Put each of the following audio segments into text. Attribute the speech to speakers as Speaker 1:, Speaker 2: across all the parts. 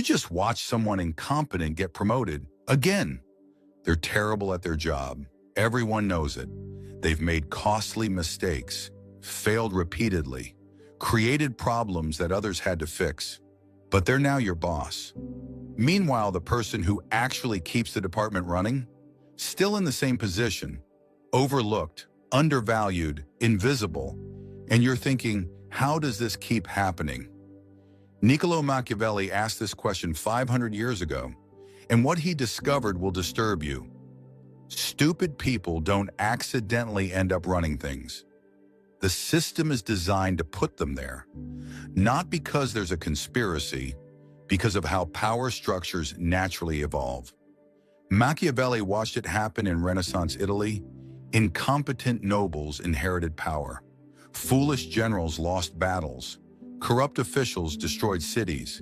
Speaker 1: just watch someone incompetent get promoted. Again, they're terrible at their job. Everyone knows it. They've made costly mistakes, failed repeatedly, created problems that others had to fix. But they're now your boss. Meanwhile, the person who actually keeps the department running, still in the same position, overlooked, undervalued, invisible. And you're thinking, how does this keep happening? Niccolo Machiavelli asked this question 500 years ago, and what he discovered will disturb you. Stupid people don't accidentally end up running things. The system is designed to put them there, not because there's a conspiracy, because of how power structures naturally evolve. Machiavelli watched it happen in Renaissance Italy. Incompetent nobles inherited power. Foolish generals lost battles. Corrupt officials destroyed cities,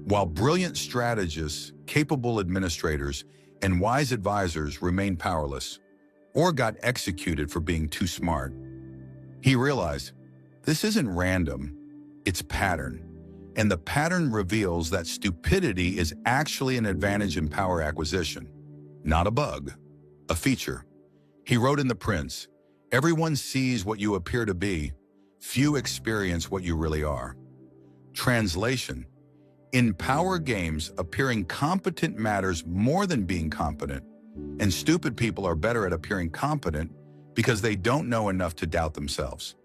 Speaker 1: while brilliant strategists, capable administrators, and wise advisors remained powerless or got executed for being too smart. He realized this isn't random, it's pattern. And the pattern reveals that stupidity is actually an advantage in power acquisition, not a bug, a feature. He wrote in The Prince, "Everyone sees what you appear to be, few experience what you really are." Translation: in power games, appearing competent matters more than being competent, and stupid people are better at appearing competent because they don't know enough to doubt themselves.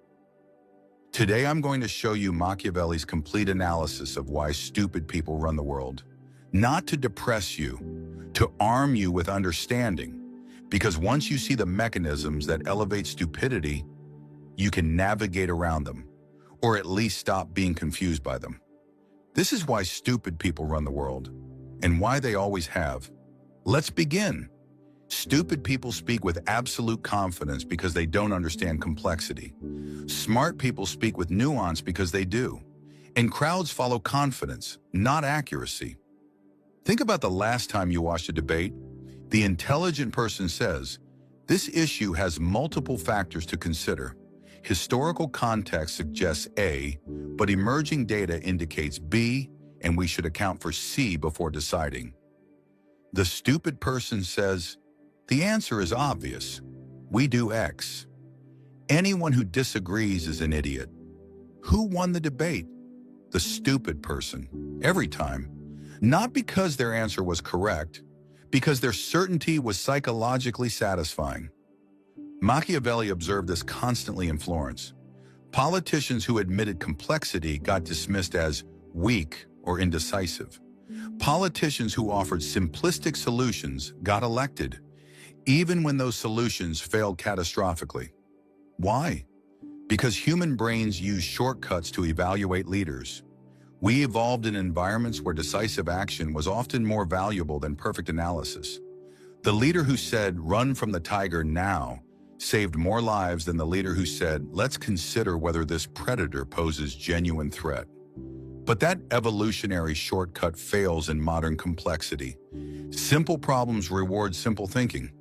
Speaker 1: Today, I'm going to show you Machiavelli's complete analysis of why stupid people run the world, not to depress you, to arm you with understanding, because once you see the mechanisms that elevate stupidity, you can navigate around them, or at least stop being confused by them. This is why stupid people run the world, and why they always have. Let's begin. Stupid people speak with absolute confidence because they don't understand complexity. Smart people speak with nuance because they do. And crowds follow confidence, not accuracy. Think about the last time you watched a debate. The intelligent person says, "This issue has multiple factors to consider. Historical context suggests A, but emerging data indicates B, and we should account for C before deciding." The stupid person says, "The answer is obvious. We do X." Anyone who disagrees is an idiot. Who won the debate? The stupid person, every time. Not because their answer was correct, because their certainty was psychologically satisfying. Machiavelli observed this constantly in Florence. Politicians who admitted complexity got dismissed as weak or indecisive. Politicians who offered simplistic solutions got elected, even when those solutions failed catastrophically. Why? Because human brains use shortcuts to evaluate leaders. We evolved in environments where decisive action was often more valuable than perfect analysis. The leader who said, "Run from the tiger now," saved more lives than the leader who said, "Let's consider whether this predator poses genuine threat." But that evolutionary shortcut fails in modern complexity. Simple problems reward simple thinking.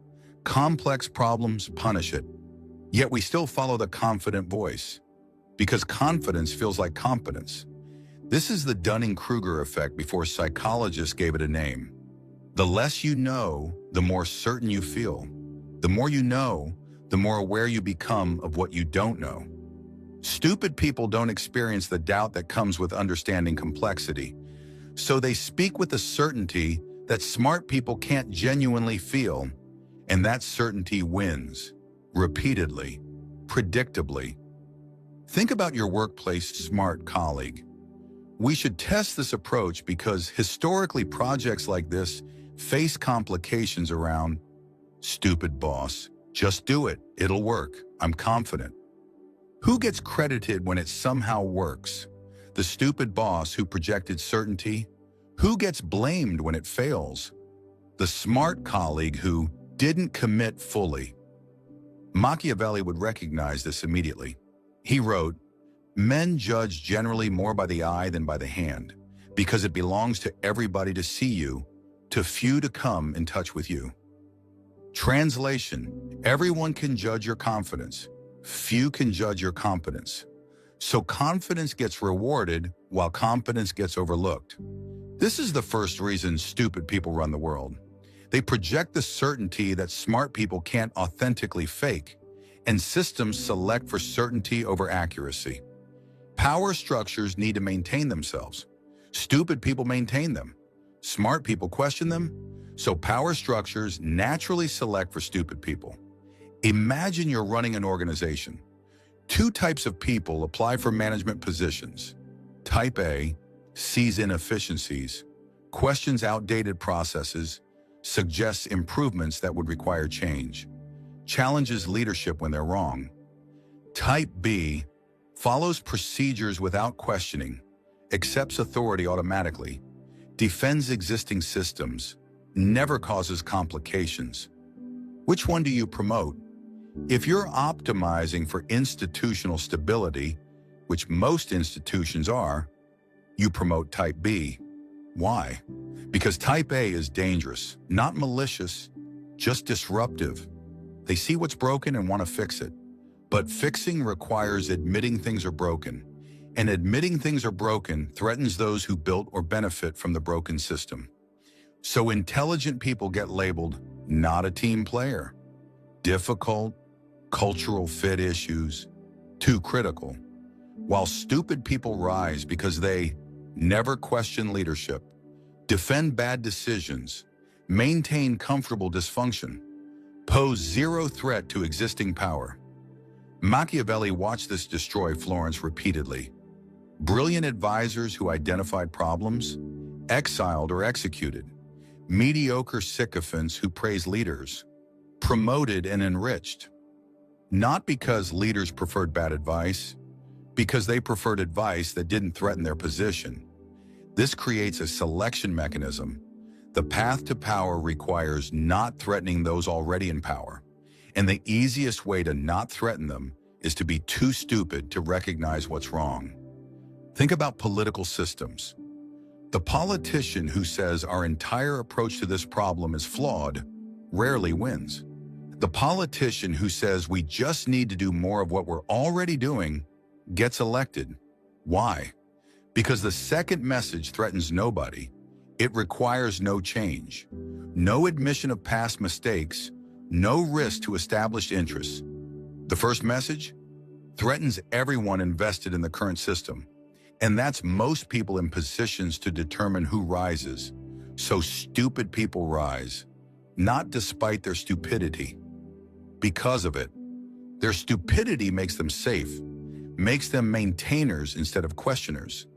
Speaker 1: Complex problems punish it. Yet we still follow the confident voice, because confidence feels like competence. This is the Dunning-Kruger effect before psychologists gave it a name. The less you know, the more certain you feel. The more you know, the more aware you become of what you don't know. Stupid people don't experience the doubt that comes with understanding complexity, so they speak with a certainty that smart people can't genuinely feel, and that certainty wins, repeatedly, predictably. Think about your workplace smart colleague. We should test this approach because historically projects like this face complications around "Stupid boss, just do it, it'll work, I'm confident." Who gets credited when it somehow works? The stupid boss who projected certainty? Who gets blamed when it fails? The smart colleague who didn't commit fully. Machiavelli would recognize this immediately. He wrote, "Men judge generally more by the eye than by the hand, because it belongs to everybody to see you, to few to come in touch with you." Translation: everyone can judge your confidence. Few can judge your competence. So confidence gets rewarded while competence gets overlooked. This is the first reason stupid people run the world. They project the certainty that smart people can't authentically fake, and systems select for certainty over accuracy. Power structures need to maintain themselves. Stupid people maintain them. Smart people question them, so power structures naturally select for stupid people. Imagine you're running an organization. Two types of people apply for management positions. Type A sees inefficiencies, questions outdated processes, suggests improvements that would require change, challenges leadership when they're wrong. Type B follows procedures without questioning, accepts authority automatically, defends existing systems, never causes complications. Which one do you promote? If you're optimizing for institutional stability, which most institutions are, you promote Type B. Why? Because Type A is dangerous, not malicious, just disruptive. They see what's broken and want to fix it. But fixing requires admitting things are broken, and admitting things are broken threatens those who built or benefit from the broken system. So intelligent people get labeled not a team player, difficult, cultural fit issues, too critical, while stupid people rise because they never question leadership, defend bad decisions, maintain comfortable dysfunction, pose zero threat to existing power. Machiavelli watched this destroy Florence repeatedly. Brilliant advisors who identified problems, exiled or executed. Mediocre sycophants who praised leaders, promoted and enriched. Not because leaders preferred bad advice, because they preferred advice that didn't threaten their position. This creates a selection mechanism. The path to power requires not threatening those already in power, and the easiest way to not threaten them is to be too stupid to recognize what's wrong. Think about political systems. The politician who says our entire approach to this problem is flawed rarely wins. The politician who says we just need to do more of what we're already doing gets elected. Why? Because the second message threatens nobody. It requires no change, no admission of past mistakes, no risk to established interests. The first message threatens everyone invested in the current system. And that's most people in positions to determine who rises. So stupid people rise, not despite their stupidity. Because of it, their stupidity makes them safe, makes them maintainers instead of questioners,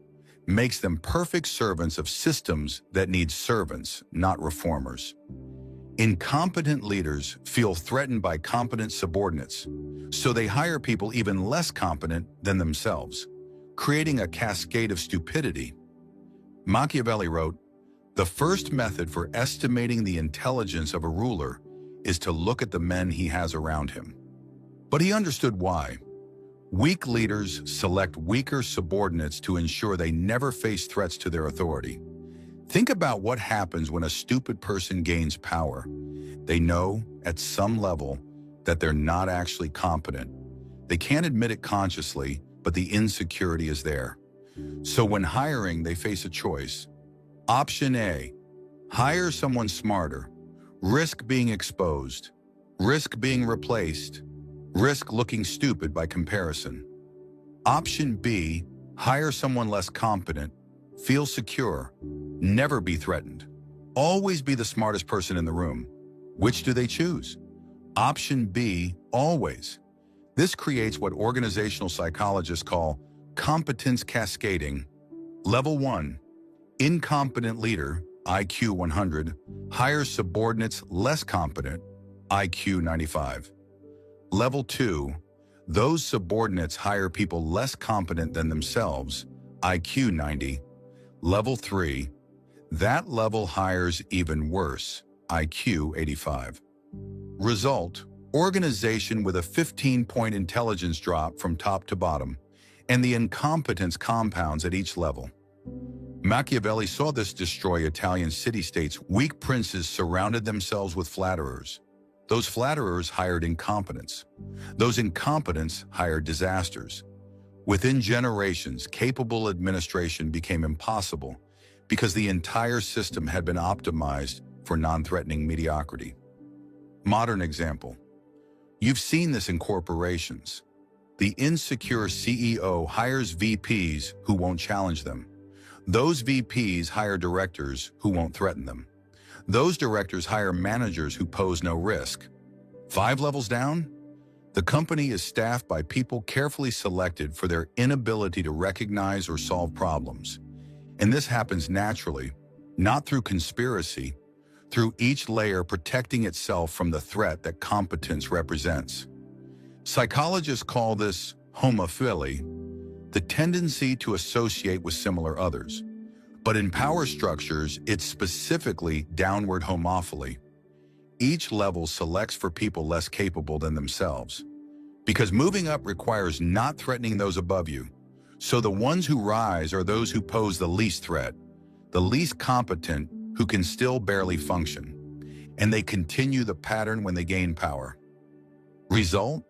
Speaker 1: makes them perfect servants of systems that need servants, not reformers. Incompetent leaders feel threatened by competent subordinates, so they hire people even less competent than themselves, creating a cascade of stupidity. Machiavelli wrote, "The first method for estimating the intelligence of a ruler is to look at the men he has around him." But he understood why. Weak leaders select weaker subordinates to ensure they never face threats to their authority. Think about what happens when a stupid person gains power. They know, at some level, that they're not actually competent. They can't admit it consciously, but the insecurity is there. So when hiring, they face a choice. Option A, hire someone smarter, risk being exposed, risk being replaced, risk looking stupid by comparison. Option B, hire someone less competent, feel secure, never be threatened, always be the smartest person in the room. Which do they choose? Option B, always. This creates what organizational psychologists call competence cascading. Level 1, incompetent leader, IQ 100, hires subordinates less competent, IQ 95. Level 2, those subordinates hire people less competent than themselves, IQ 90. Level 3, that level hires even worse, IQ 85. Result, organization with a 15-point intelligence drop from top to bottom, and the incompetence compounds at each level. Machiavelli saw this destroy Italian city-states. Weak princes surrounded themselves with flatterers. Those flatterers hired incompetence. Those incompetents hired disasters. Within generations, capable administration became impossible because the entire system had been optimized for non-threatening mediocrity. Modern example. You've seen this in corporations. The insecure CEO hires VPs who won't challenge them. Those VPs hire directors who won't threaten them. Those directors hire managers who pose no risk. 5 levels down, the company is staffed by people carefully selected for their inability to recognize or solve problems. And this happens naturally, not through conspiracy, through each layer protecting itself from the threat that competence represents. Psychologists call this homophily, the tendency to associate with similar others. But in power structures, it's specifically downward homophily. Each level selects for people less capable than themselves. Because moving up requires not threatening those above you. So the ones who rise are those who pose the least threat, the least competent, who can still barely function. And they continue the pattern when they gain power. Result?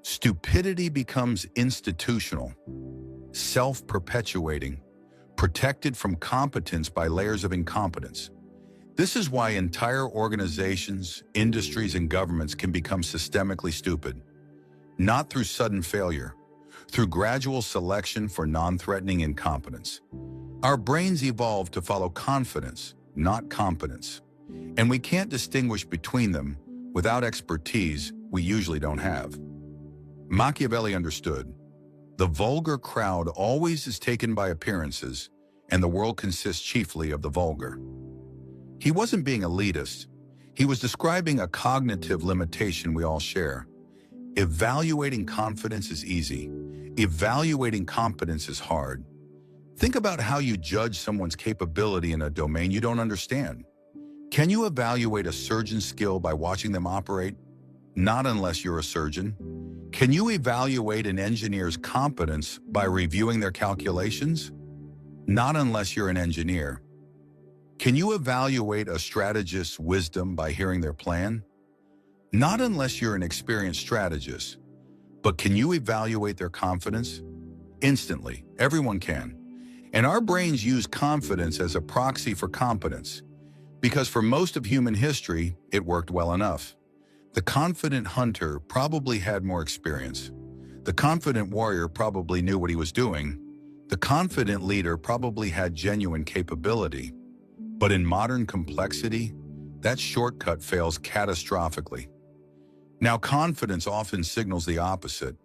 Speaker 1: Stupidity becomes institutional, self-perpetuating, protected from competence by layers of incompetence. This is why entire organizations, industries, and governments can become systemically stupid. Not through sudden failure, through gradual selection for non-threatening incompetence. Our brains evolved to follow confidence, not competence. And we can't distinguish between them without expertise we usually don't have. Machiavelli understood. The vulgar crowd always is taken by appearances, and the world consists chiefly of the vulgar. He wasn't being elitist. He was describing a cognitive limitation we all share. Evaluating confidence is easy. Evaluating competence is hard. Think about how you judge someone's capability in a domain you don't understand. Can you evaluate a surgeon's skill by watching them operate? Not unless you're a surgeon. Can you evaluate an engineer's competence by reviewing their calculations? Not unless you're an engineer. Can you evaluate a strategist's wisdom by hearing their plan? Not unless you're an experienced strategist. But can you evaluate their confidence? Instantly, everyone can. And our brains use confidence as a proxy for competence, because for most of human history, it worked well enough. The confident hunter probably had more experience. The confident warrior probably knew what he was doing. The confident leader probably had genuine capability. But in modern complexity, that shortcut fails catastrophically. Now, confidence often signals the opposite.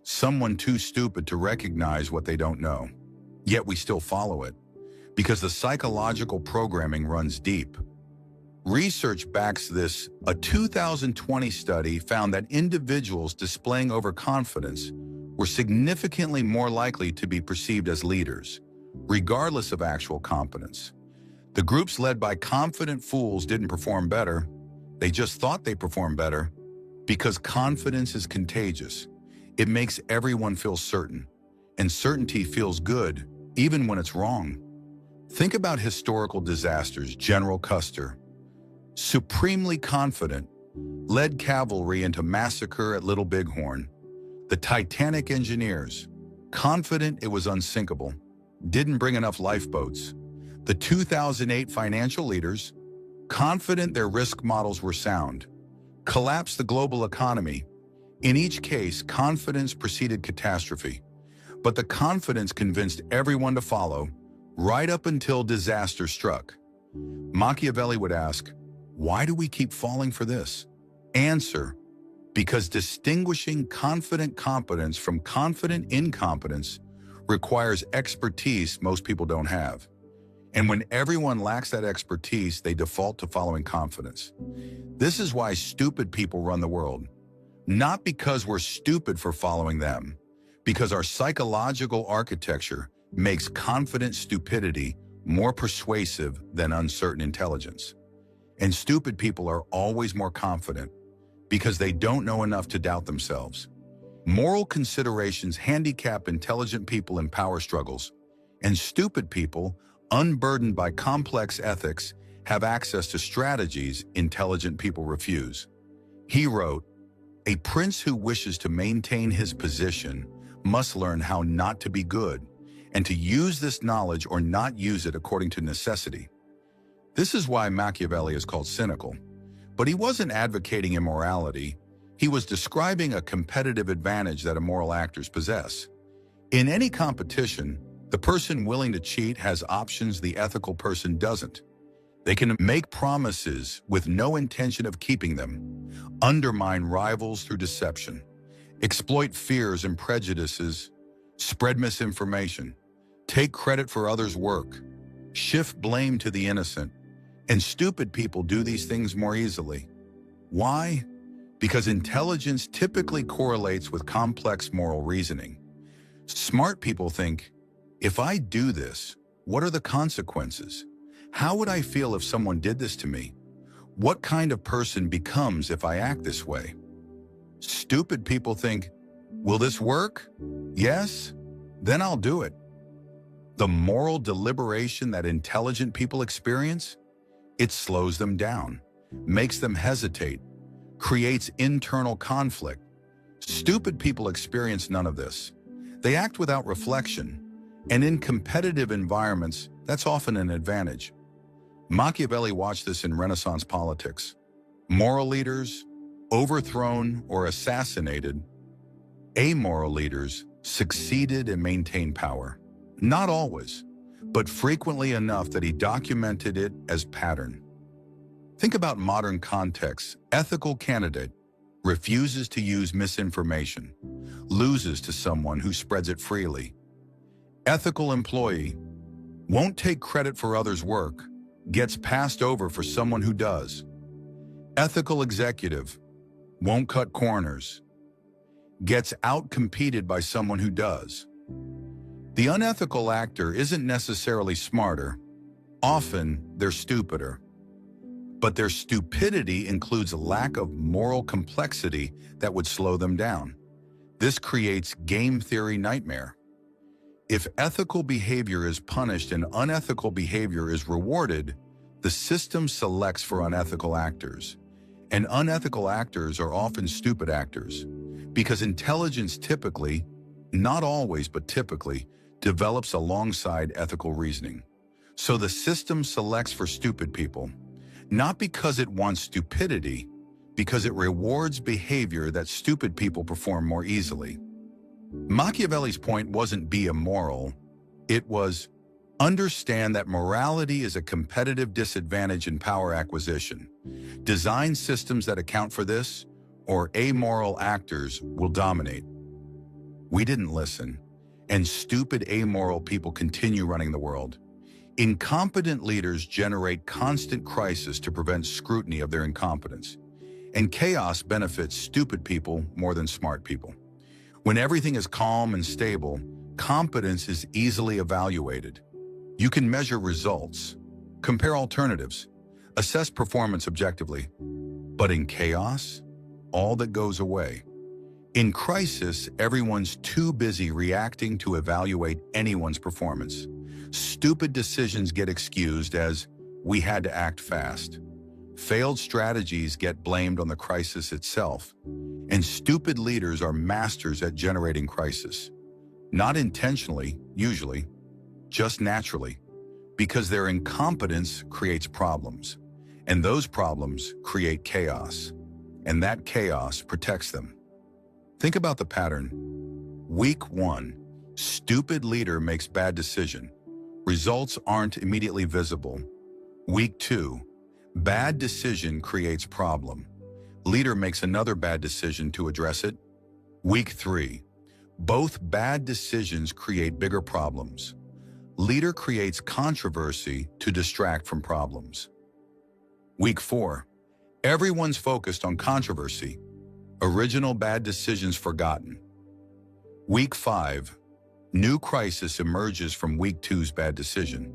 Speaker 1: Someone too stupid to recognize what they don't know. Yet we still follow it, because the psychological programming runs deep. Research backs this. A 2020 study found that individuals displaying overconfidence were significantly more likely to be perceived as leaders, regardless of actual competence. The groups led by confident fools didn't perform better. They just thought they performed better. Because confidence is contagious. It makes everyone feel certain. And certainty feels good, even when it's wrong. Think about historical disasters. General Custer, supremely confident, led cavalry into massacre at Little Bighorn. The Titanic engineers, confident it was unsinkable, didn't bring enough lifeboats. The 2008 financial leaders, confident their risk models were sound, collapsed the global economy. In each case, confidence preceded catastrophe. But the confidence convinced everyone to follow, right up until disaster struck. Machiavelli would ask, why do we keep falling for this? Answer, because distinguishing confident competence from confident incompetence requires expertise most people don't have. And when everyone lacks that expertise, they default to following confidence. This is why stupid people run the world. Not because we're stupid for following them, because our psychological architecture makes confident stupidity more persuasive than uncertain intelligence. And stupid people are always more confident because they don't know enough to doubt themselves. Moral considerations handicap intelligent people in power struggles, and stupid people, unburdened by complex ethics, have access to strategies intelligent people refuse. He wrote, "A prince who wishes to maintain his position must learn how not to be good, and to use this knowledge or not use it according to necessity. This is why Machiavelli is called cynical. But he wasn't advocating immorality. He was describing a competitive advantage that immoral actors possess. In any competition, the person willing to cheat has options the ethical person doesn't. They can make promises with no intention of keeping them, undermine rivals through deception, exploit fears and prejudices, spread misinformation, take credit for others' work, shift blame to the innocent, and stupid people do these things more easily. Why? Because intelligence typically correlates with complex moral reasoning. Smart people think, if I do this, what are the consequences? How would I feel if someone did this to me? What kind of person becomes if I act this way? Stupid people think, will this work? Yes? Then I'll do it. The moral deliberation that intelligent people experience, it slows them down, makes them hesitate, creates internal conflict. Stupid people experience none of this. They act without reflection, and in competitive environments, that's often an advantage. Machiavelli watched this in Renaissance politics. Moral leaders, overthrown or assassinated. Amoral leaders succeeded and maintained power. Not always, but frequently enough that he documented it as pattern. Think about modern contexts. Ethical candidate refuses to use misinformation, loses to someone who spreads it freely. Ethical employee won't take credit for others' work, gets passed over for someone who does. Ethical executive won't cut corners, gets out-competed by someone who does. The unethical actor isn't necessarily smarter. Often, they're stupider. But their stupidity includes a lack of moral complexity that would slow them down. This creates game theory nightmare. If ethical behavior is punished and unethical behavior is rewarded, the system selects for unethical actors. And unethical actors are often stupid actors, because intelligence typically, not always but typically, develops alongside ethical reasoning. So the system selects for stupid people, not because it wants stupidity, because it rewards behavior that stupid people perform more easily. Machiavelli's point wasn't be immoral, it was understand that morality is a competitive disadvantage in power acquisition. Design systems that account for this, or amoral actors will dominate. We didn't listen, and stupid amoral people continue running the world. Incompetent leaders generate constant crisis to prevent scrutiny of their incompetence, and chaos benefits stupid people more than smart people. When everything is calm and stable, competence is easily evaluated. You can measure results, compare alternatives, assess performance objectively. But in chaos, all that goes away. In crisis, everyone's too busy reacting to evaluate anyone's performance. Stupid decisions get excused as, we had to act fast. Failed strategies get blamed on the crisis itself. And stupid leaders are masters at generating crisis. Not intentionally, usually, just naturally, because their incompetence creates problems. And those problems create chaos. And that chaos protects them. Think about the pattern. Week 1, stupid leader makes bad decision. Results aren't immediately visible. Week 2, bad decision creates problem. Leader makes another bad decision to address it. Week 3, both bad decisions create bigger problems. Leader creates controversy to distract from problems. Week 4, everyone's focused on controversy. Original bad decisions forgotten. Week 5, new crisis emerges from Week 2's bad decision.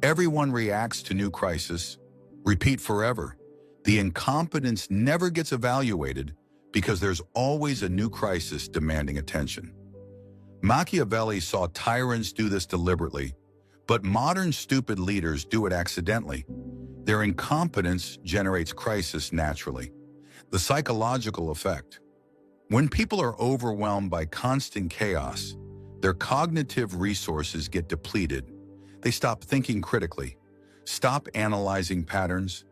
Speaker 1: Everyone reacts to new crisis. Repeat forever. The incompetence never gets evaluated because there's always a new crisis demanding attention. Machiavelli saw tyrants do this deliberately, but modern stupid leaders do it accidentally. Their incompetence generates crisis naturally. The psychological effect. When people are overwhelmed by constant chaos, Their cognitive resources get depleted. They stop thinking critically, stop analyzing patterns,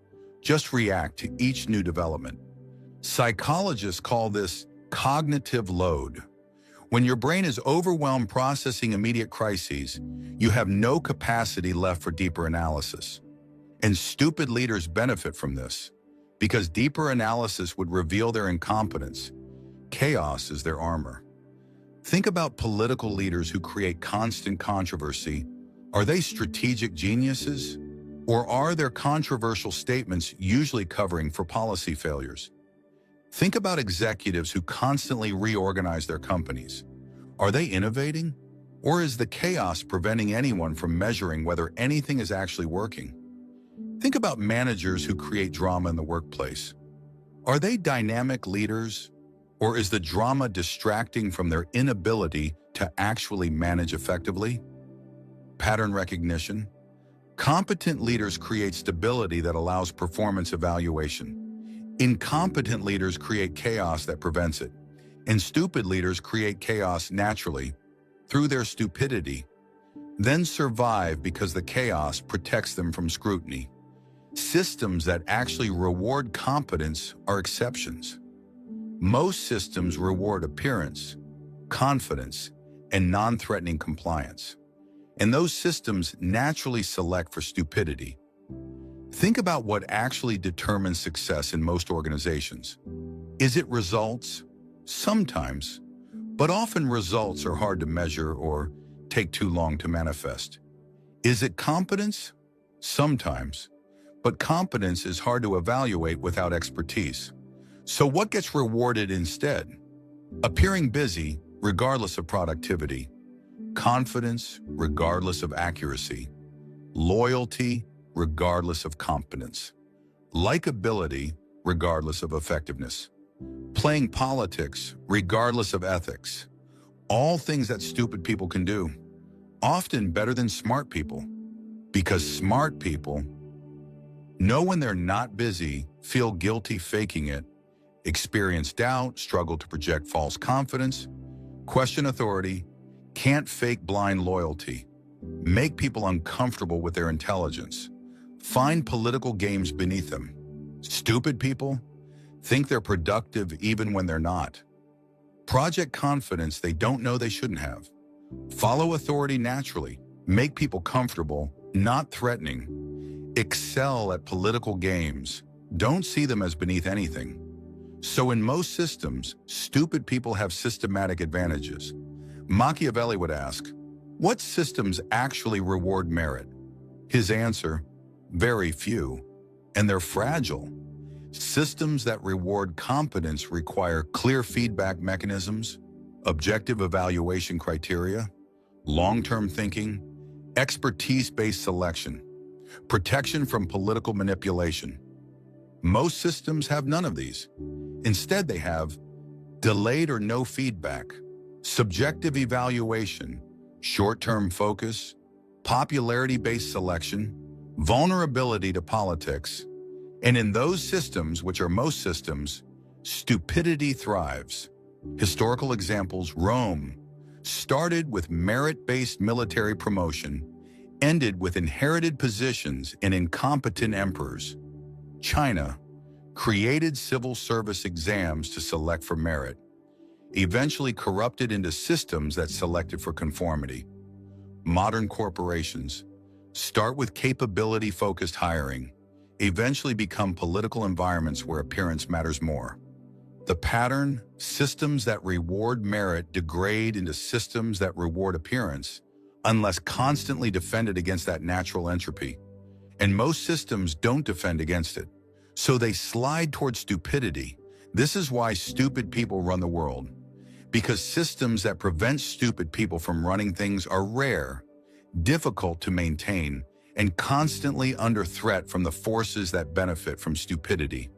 Speaker 1: just react to each new development. Psychologists call this cognitive load. When your brain is overwhelmed processing immediate crises, you have no capacity left for deeper analysis. And stupid leaders benefit from this, because deeper analysis would reveal their incompetence. Chaos is their armor. Think about political leaders who create constant controversy. Are they strategic geniuses? Or are their controversial statements usually covering for policy failures? Think about executives who constantly reorganize their companies. Are they innovating? Or is the chaos preventing anyone from measuring whether anything is actually working? Think about managers who create drama in the workplace. Are they dynamic leaders? Or is the drama distracting from their inability to actually manage effectively? Pattern recognition. Competent leaders create stability that allows performance evaluation. Incompetent leaders create chaos that prevents it. And stupid leaders create chaos naturally through their stupidity, then survive because the chaos protects them from scrutiny. Systems that actually reward competence are exceptions. Most systems reward appearance, confidence, and non-threatening compliance. And those systems naturally select for stupidity. Think about what actually determines success in most organizations. Is it results? Sometimes, but often results are hard to measure or take too long to manifest. Is it competence? Sometimes, but competence is hard to evaluate without expertise. So what gets rewarded instead? Appearing busy, regardless of productivity. Confidence, regardless of accuracy. Loyalty, regardless of competence. Likability, regardless of effectiveness. Playing politics, regardless of ethics. All things that stupid people can do. Often better than smart people. Because smart people know when they're not busy, feel guilty faking it, experience doubt, struggle to project false confidence, question authority, can't fake blind loyalty, make people uncomfortable with their intelligence, find political games beneath them. Stupid people think they're productive even when they're not. Project confidence they don't know they shouldn't have. Follow authority naturally, make people comfortable, not threatening. Excel at political games, don't see them as beneath anything. So in most systems, stupid people have systematic advantages. Machiavelli would ask, what systems actually reward merit? His answer, very few, and they're fragile. Systems that reward competence require clear feedback mechanisms, objective evaluation criteria, long-term thinking, expertise-based selection, protection from political manipulation. Most systems have none of these. Instead, they have delayed or no feedback, subjective evaluation, short-term focus, popularity-based selection, vulnerability to politics. And in those systems, which are most systems, stupidity thrives. Historical examples: Rome started with merit-based military promotion, ended with inherited positions and incompetent emperors. China created civil service exams to select for merit, eventually corrupted into systems that selected for conformity. Modern corporations start with capability-focused hiring, eventually become political environments where appearance matters more. The pattern: systems that reward merit degrade into systems that reward appearance, unless constantly defended against that natural entropy. And most systems don't defend against it, so they slide towards stupidity. This is why stupid people run the world, because systems that prevent stupid people from running things are rare, difficult to maintain, and constantly under threat from the forces that benefit from stupidity.